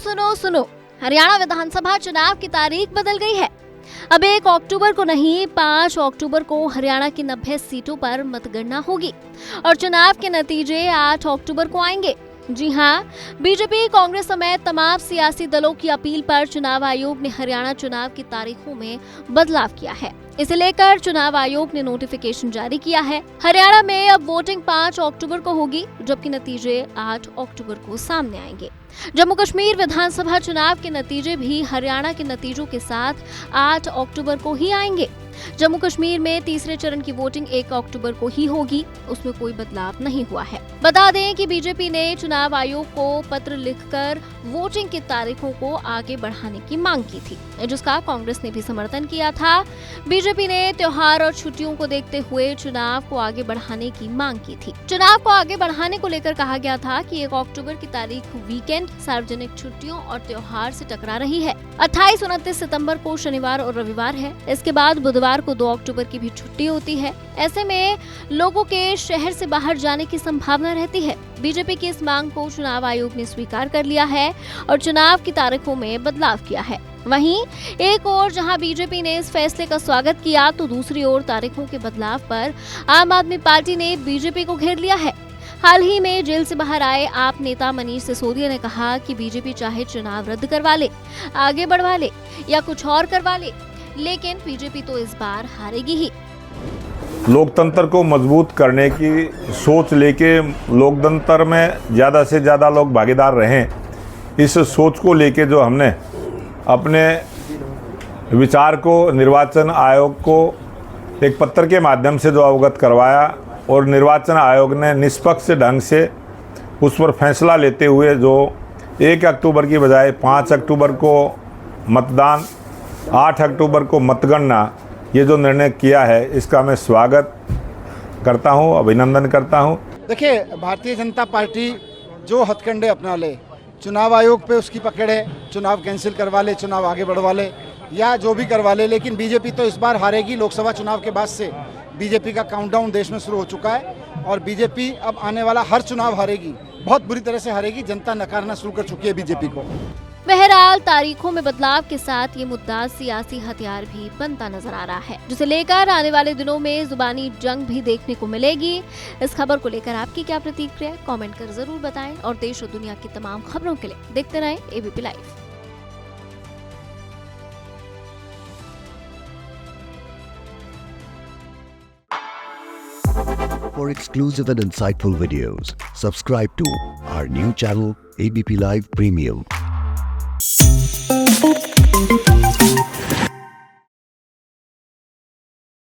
सुनो सुनो, हरियाणा विधानसभा चुनाव की तारीख बदल गई है। अब 1 अक्टूबर को नहीं, 5 अक्टूबर को हरियाणा की 90 सीटों पर मतगणना होगी और चुनाव के नतीजे 8 अक्टूबर को आएंगे। जी हां, बीजेपी, कांग्रेस समेत तमाम सियासी दलों की अपील पर चुनाव आयोग ने हरियाणा चुनाव की तारीखों में बदलाव किया है। इसे लेकर चुनाव आयोग ने नोटिफिकेशन जारी किया है। हरियाणा में अब वोटिंग 5 अक्टूबर को होगी, जबकि नतीजे 8 अक्टूबर को सामने आएंगे। जम्मू कश्मीर विधानसभा चुनाव के नतीजे भी हरियाणा के नतीजों के साथ 8 अक्टूबर को ही आएंगे। जम्मू कश्मीर में तीसरे चरण की वोटिंग 1 अक्टूबर को ही होगी, उसमें कोई बदलाव नहीं हुआ है। बता दें कि बीजेपी ने चुनाव आयोग को पत्र लिखकर वोटिंग की तारीखों को आगे बढ़ाने की मांग की थी, जिसका कांग्रेस ने भी समर्थन किया था। बीजेपी ने त्योहार और छुट्टियों को देखते हुए चुनाव को आगे बढ़ाने की मांग की थी। चुनाव को आगे बढ़ाने को लेकर कहा गया था कि 1 अक्टूबर की तारीख वीकेंड, सार्वजनिक छुट्टियों और त्योहार से टकरा रही है। 28-29 सितंबर को शनिवार और रविवार है। इसके बाद बुधवार को 2 अक्टूबर की भी छुट्टी होती है। ऐसे में लोगों के शहर से बाहर जाने की संभावना रहती है। बीजेपी की इस मांग को चुनाव आयोग ने स्वीकार कर लिया है और चुनाव की तारीखों में बदलाव किया है। वहीं एक ओर जहां बीजेपी ने इस फैसले का स्वागत किया, तो दूसरी ओर तारीखों के बदलाव पर आम आदमी पार्टी ने बीजेपी को घेर लिया है। हाल ही में जेल से बाहर आए आप नेता मनीष सिसोदिया ने कहा कि बीजेपी चाहे चुनाव रद्द करवा ले, आगे बढ़वा ले या कुछ और करवा ले, लेकिन बीजेपी तो इस बार हारेगी ही। लोकतंत्र को मजबूत करने की सोच लेके लोकतंत्र में ज़्यादा से ज़्यादा लोग भागीदार रहें, इस सोच को लेके जो हमने अपने विचार को निर्वाचन आयोग को एक पत्र के माध्यम से जो अवगत करवाया और निर्वाचन आयोग ने निष्पक्ष ढंग से उस पर फैसला लेते हुए जो 1 अक्टूबर की बजाय 5 अक्टूबर को मतदान, 8 अक्टूबर को मतगणना, ये जो निर्णय किया है, इसका मैं स्वागत करता हूं, अभिनंदन करता हूं। देखिए, भारतीय जनता पार्टी जो हथकंडे अपना ले, चुनाव आयोग पे उसकी पकड़ है, चुनाव कैंसिल करवा ले, चुनाव आगे बढ़वा ले या जो भी करवा ले, लेकिन बीजेपी तो इस बार हारेगी। लोकसभा चुनाव के बाद से बीजेपी का काउंटडाउन देश में शुरू हो चुका है और बीजेपी अब आने वाला हर चुनाव हारेगी, बहुत बुरी तरह से हारेगी। जनता नकारना शुरू कर चुकी है बीजेपी को। बहरहाल तारीखों में बदलाव के साथ ये मुद्दा सियासी हथियार भी बनता नजर आ रहा है, जिसे लेकर आने वाले दिनों में जुबानी जंग भी देखने को मिलेगी। इस खबर को लेकर आपकी क्या प्रतिक्रिया है, कमेंट कर जरूर बताएं और देश और दुनिया की तमाम खबरों के लिए देखते रहें ABP live. For exclusive and insightful videos, subscribe to our new channel ABP Live Premium.